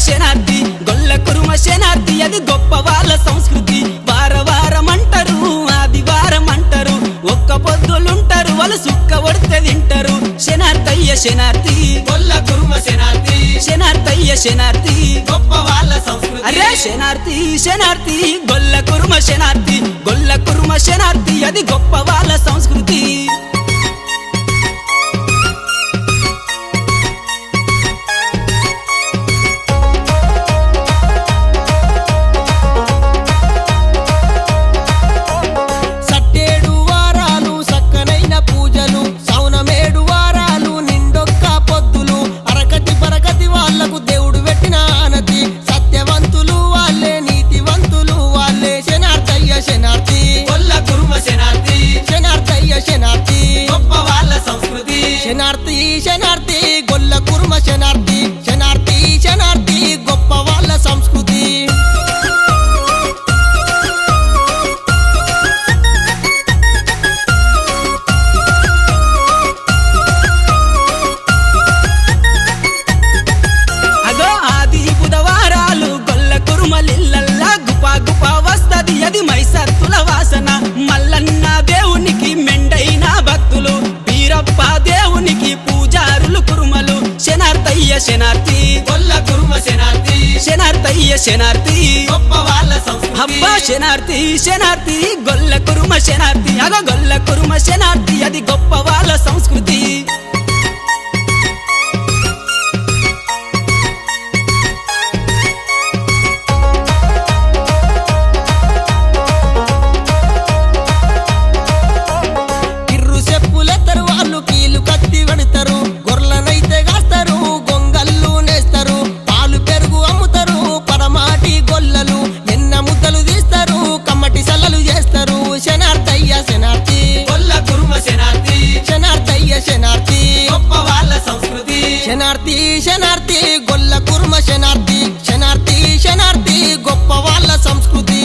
శనార్థి గొల్ల కురుమ శనార్థి అది గొప్ప వాళ్ళ సంస్కృతి వారవారమంటారు ఆదివారమంటారు ఒక్క పొద్దులుంటారు వాళ్ళు సుక్క ఒడితే తింటారు శనార్థయ్య శనార్థి గొల్ల కురుమ శనార్థి శనార్థయ్య శనార్థి గొప్ప వాళ్ళ సంస్కృతి అరే శనార్థి శనార్థి గొల్ల కురుమ శనార్థి గొల్ల కురుమ శనార్థి అది గొప్ప వాళ్ళ సంస్కృతి సట్టేడు వారాలు సక్కనైన పూజలు సౌనమేడు వారాలు నిండొక్క పొద్దులు అరకటి పరకటి వాళ్లకు దేవుడు పెట్టిన ఆనతి సత్యవంతులు వాళ్ళే నీతివంతులు వాళ్ళే శనార్థయ్య శనార్థి గొల్ల కురుమ శనార్థి శనార్థయ్య శనార్థి గొప్ప వాళ్ళ సంస్కృతి శనార్థి శనార్థి గొల్ల కురుమ శనార్థి శనార్థి శనార్థి గొప్ప వాళ్ళ సంస్కృతి అగో ఆది బుధవారాలు గొల్ల కురుమలిల్లల్లా గుపా గుపా వస్తది అది మైసత్తుల వాసన మల్లన్న దేవునికి మెండైన భక్తులు బీరప్ప దేవునికి పూజారులు కురుమలు శనార్థయ్య శనార్థి గొల్ల కురుమ శనార్థి శనార్థయ్య శనార్థి గొప్ప వాళ్ళ సంస్కృతి అబ్బా శనార్థి శనార్థి గొల్ల కురుమ శనార్థి అగ గొల్ల కురుమ శనార్థి అది గొప్ప వాళ్ళ సంస్కృతి కిర్రు చెప్పులెత్తరు వాళ్ళు కీలు కత్తి పెడతారు గొర్రెలనైతే కాస్తారు గొంగళ్ళు నేస్తారు పాలు పెరుగు అమ్ముతారు పరమాటి గొల్లలు ఎన్న ముద్దలు తీస్తారు కమ్మటి సల్లలు చేస్తారు శనార్థయ్య శనార్థి గొల్ల కురుమ శనార్థి శనార్థయ్య శనార్థి గొప్ప వాళ్ళ సంస్కృతి శనార్థి శనార్థి గొల్ల కురుమ శనార్థి శనార్థి శనార్థి గొప్ప వాళ్ళ సంస్కృతి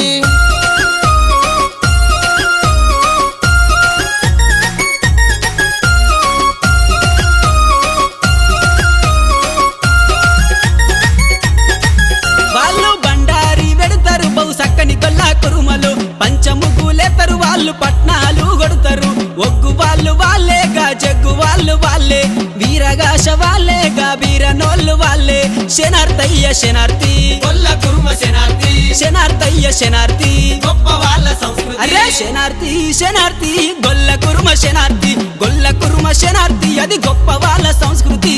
వాళ్ళు బండారి వెడతారు బహు సక్కని గొల్ల కురుమలు పంచముగ్గులేతారు వాళ్ళు పట్నాలు కొడతారు ఒగ్గు వాళ్ళు వాళ్ళేగా జగ్గు వాళ్ళు వాళ్ళే వీరగాశ వాళ్ళేగా వీరనోళ్ళు వాళ్ళే శనార్థయ్య శనార్థి గొల్ల కురుమ శనార్థి శనార్థయ్య శనార్థి గొప్ప వాళ్ళ సంస్కృతి అరే శనార్థి శనార్థి గొల్ల కురుమ శనార్థి గొల్ల కురుమ శనార్థి అది గొప్ప వాళ్ళ సంస్కృతి